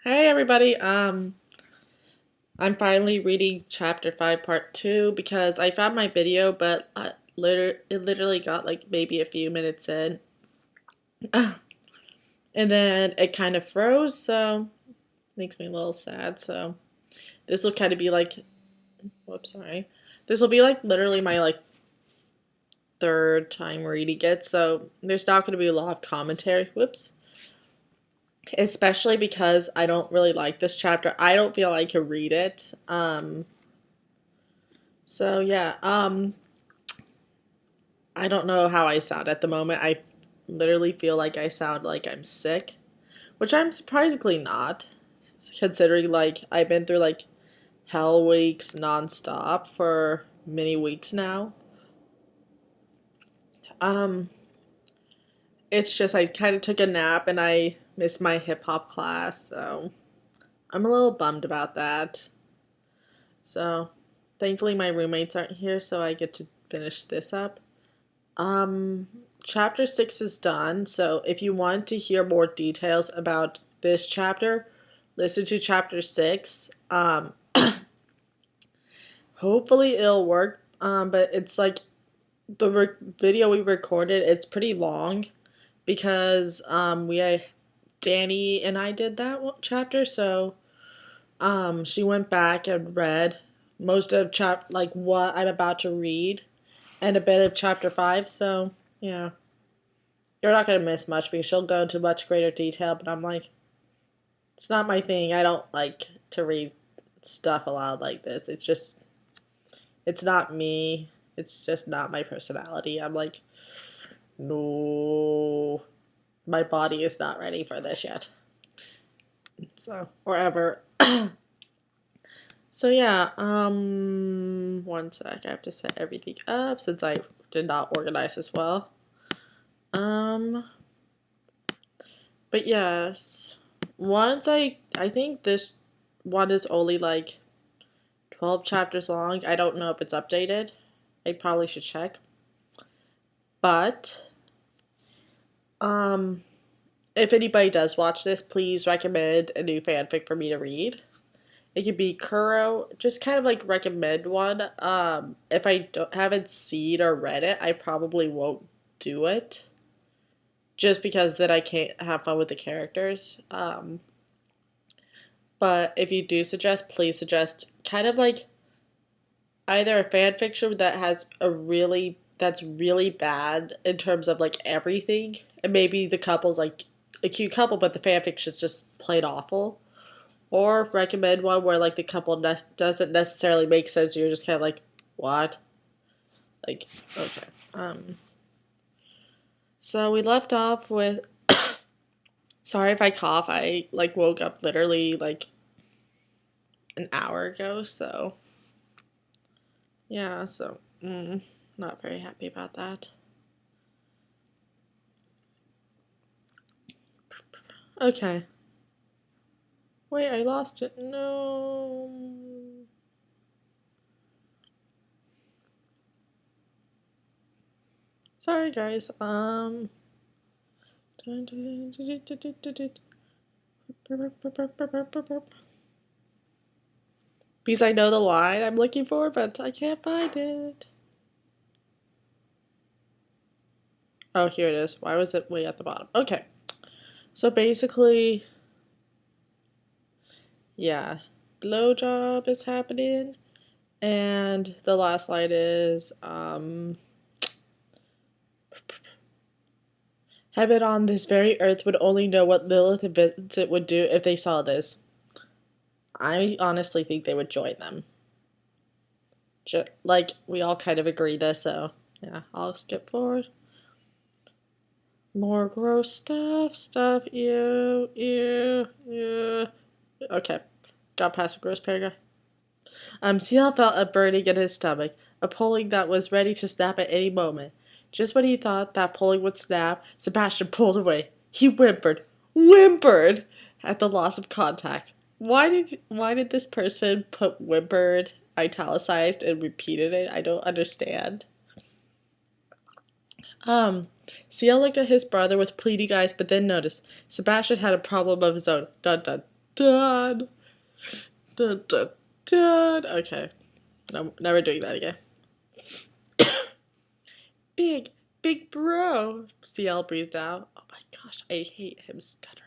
Hey everybody, I'm finally reading chapter 5 part 2 because I found my video but it literally got like maybe a few minutes in. And then it kind of froze, so makes me a little sad. So this will kind of be like whoops, sorry. This will be like literally my like third time reading it, so there's not going to be a lot of commentary. Whoops. Especially because I don't really like this chapter. I don't feel I can read it. So yeah, I don't know how I sound at the moment. I literally feel like I sound like I'm sick, which I'm surprisingly not, considering like I've been through like hell weeks nonstop for many weeks now. Um, it's just I kind of took a nap and I missed my hip hop class, so I'm a little bummed about that. So, thankfully my roommates aren't here, so I get to finish this up. Um, Chapter 6 is done, so if you want to hear more details about this chapter, listen to chapter 6. Hopefully it'll work, but it's like video we recorded, it's pretty long because Danny and I did that chapter, so she went back and read most of like what I'm about to read and a bit of chapter 5, so yeah. You're not going to miss much because she'll go into much greater detail, but I'm like, it's not my thing. I don't like to read stuff aloud like this. It's not me. It's just not my personality. I'm like, no, my body is not ready for this yet. So, or ever. So yeah, one sec. I have to set everything up since I did not organize as well. Um, but yes, I think this one is only like 12 chapters long. I don't know if it's updated. I probably should check. But um if anybody does watch this, please recommend a new fanfic for me to read. It could be Kuro, just kind of like recommend one. If haven't seen or read it, I probably won't do it. Just because then I can't have fun with the characters. But if you do suggest, please suggest kind of like either a fan fiction that's really bad in terms of like everything, and maybe the couple's like a cute couple, but the fan fiction's just plain awful. Or recommend one where like the couple doesn't necessarily make sense. You're just kind of like, what? Like, okay. So we left off with. Sorry if I cough. I like woke up literally like an hour ago. So yeah. So not very happy about that. Okay. Wait, I lost it. No. Sorry, guys. Because I know the line I'm looking for, but I can't find it. Oh, here it is. Why was it way at the bottom? Okay. So basically, yeah, blowjob is happening. And the last line is, heaven on this very earth would only know what Lilith and Vincent would do if they saw this. I honestly think they would join them. Like, we all kind of agree this, so yeah, I'll skip forward. More gross stuff, ew, ew, ew. Okay, got past the gross paragraph. CL felt a burning in his stomach, a pulling that was ready to snap at any moment. Just when he thought that pulling would snap, Sebastian pulled away. He whimpered at the loss of contact. Why did this person put whimpered italicized and repeated it? I don't understand. CL looked at his brother with pleading eyes, but then noticed Sebastian had a problem of his own. Dun dun Done. Dun, dun, dun. Okay. No, never doing that again. Big bro, CL breathed out. Oh my gosh, I hate him stuttering.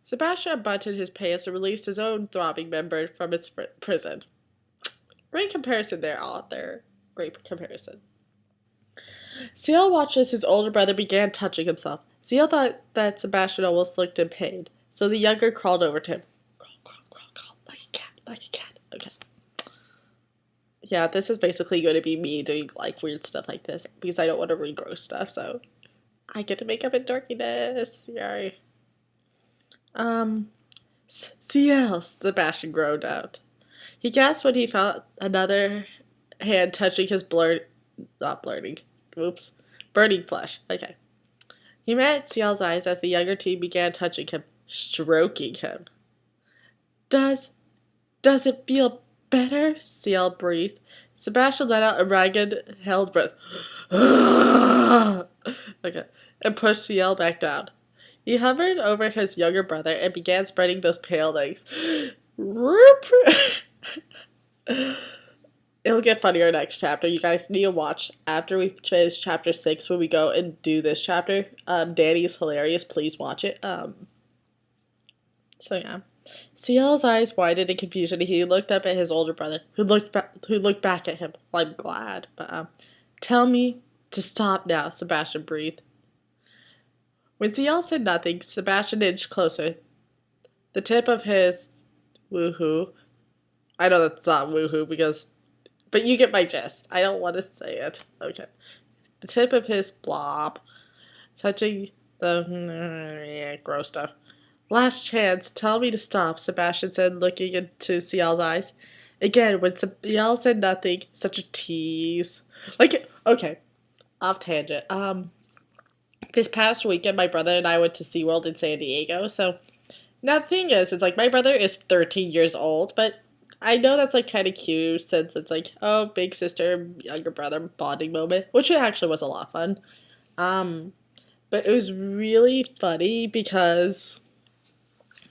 Sebastian unbuttoned his pants and released his own throbbing member from its prison. Great comparison there, author. Great comparison. CL watched as his older brother began touching himself. CL thought that Sebastian almost looked in pain, so the younger crawled over to him. Crawl, like a cat. Okay. Yeah, this is basically going to be me doing like weird stuff like this because I don't want to read gross stuff, so I get to make up in dorkiness. Yay. CL, Sebastian groaned out. He gasped when he felt another hand touching his burning flesh. Okay. He met CL's eyes as the younger teen began touching him, stroking him. Does it feel better? CL breathed. Sebastian let out a ragged, held breath. Okay. And pushed CL back down. He hovered over his younger brother and began spreading those pale legs. It'll get funnier next chapter. You guys need to watch after we finish chapter 6 when we go and do this chapter. Danny is hilarious. Please watch it. So yeah. CL's eyes widened in confusion and he looked up at his older brother, who looked back at him. Well, I'm glad, but tell me to stop now, Sebastian breathed. When CL said nothing, Sebastian inched closer. The tip of his woohoo. I know that's not woohoo but you get my gist. I don't want to say it. Okay. The tip of his blob touching the gross stuff. Last chance, tell me to stop, Sebastian said, looking into CL's eyes. Again, when CL said nothing, such a tease. Like, okay, off tangent. This past weekend, my brother and I went to SeaWorld in San Diego, so now the thing is, it's like, my brother is 13 years old, but I know that's, like, kind of cute, since it's like, oh, big sister, younger brother bonding moment, which actually was a lot of fun. But it was really funny because,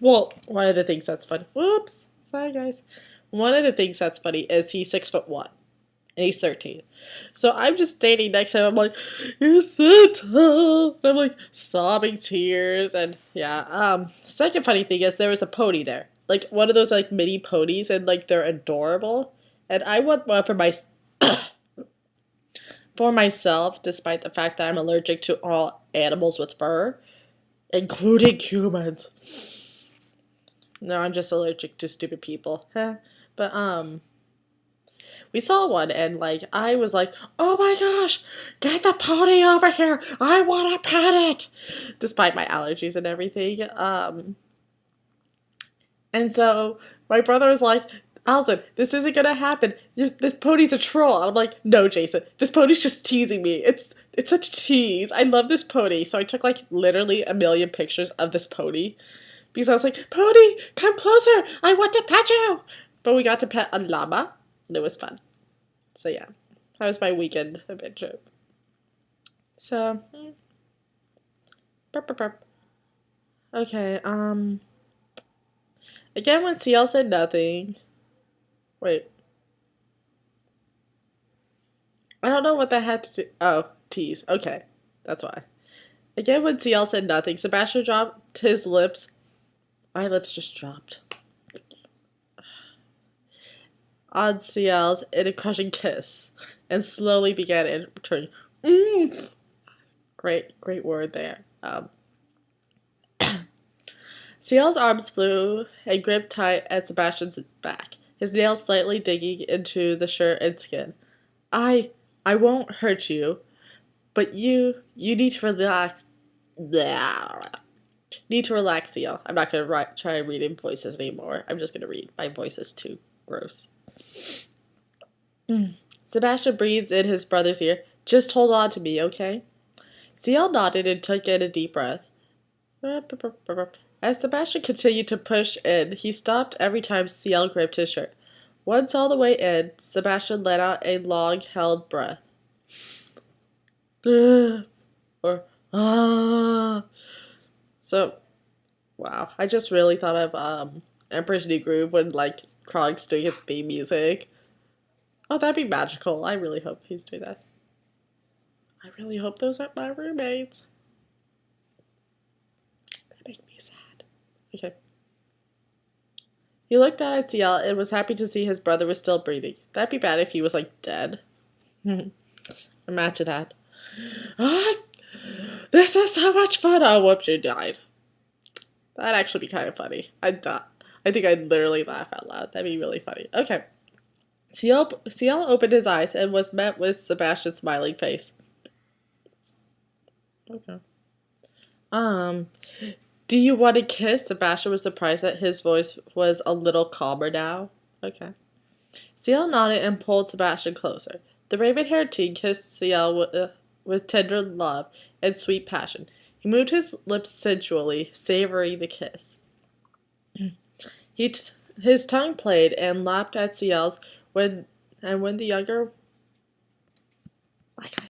well, one of the things that's funny, whoops, sorry guys. One of the things that's funny is he's 6'1", and he's 13. So I'm just standing next to him, I'm like, you're so tall, and I'm like, sobbing tears, and yeah, second funny thing is there was a pony there. Like, one of those, like, mini ponies, and, like, they're adorable, and I want one for myself, despite the fact that I'm allergic to all animals with fur, including humans. No, I'm just allergic to stupid people. But, we saw one, and, like, I was like, oh my gosh, get the pony over here, I want to pet it, despite my allergies and everything. And so, my brother was like, Allison, this isn't gonna happen, this pony's a troll, and I'm like, no, Jason, this pony's just teasing me, it's such a tease, I love this pony. So I took, like, literally a million pictures of this pony, because I was like, pony, come closer, I want to pet you! But we got to pet a llama, and it was fun. So yeah, that was my weekend adventure. So, burp, burp, burp. Okay, again when CL said nothing, wait, I don't know what that had to do, oh, tease, okay, that's why. Again when CL said nothing, Sebastian dropped his lips, my lips just dropped, on CL's in a crushing kiss, and slowly began entering. Great word there. CL's arms flew and gripped tight at Sebastian's back, his nails slightly digging into the shirt and skin. I won't hurt you, but you need to relax. Need to relax, CL. I'm not gonna try reading voices anymore. I'm just gonna read. My voice is too gross. Sebastian breathed in his brother's ear. Just hold on to me, okay? CL nodded and took in a deep breath. As Sebastian continued to push in, he stopped every time CL gripped his shirt. Once all the way in, Sebastian let out a long-held breath. Or, ah. So, Wow. I just really thought of Emperor's New Groove when like Krog's doing his theme music. Oh, that'd be magical. I really hope he's doing that. I really hope those aren't my roommates. That make me sad. Okay. He looked down at CL and was happy to see his brother was still breathing. That'd be bad if he was like dead. Imagine that. Ah, this is so much fun. Oh, whoops, you died. That'd actually be kind of funny. I think I'd literally laugh out loud. That'd be really funny. Okay. CL opened his eyes and was met with Sebastian's smiling face. Okay. Um, do you want a kiss? Sebastian was surprised that his voice was a little calmer now. Okay. CL nodded and pulled Sebastian closer. The raven-haired teen kissed CL with tender love and sweet passion. He moved his lips sensually, savoring the kiss. His tongue played and lapped at CL's when the younger. I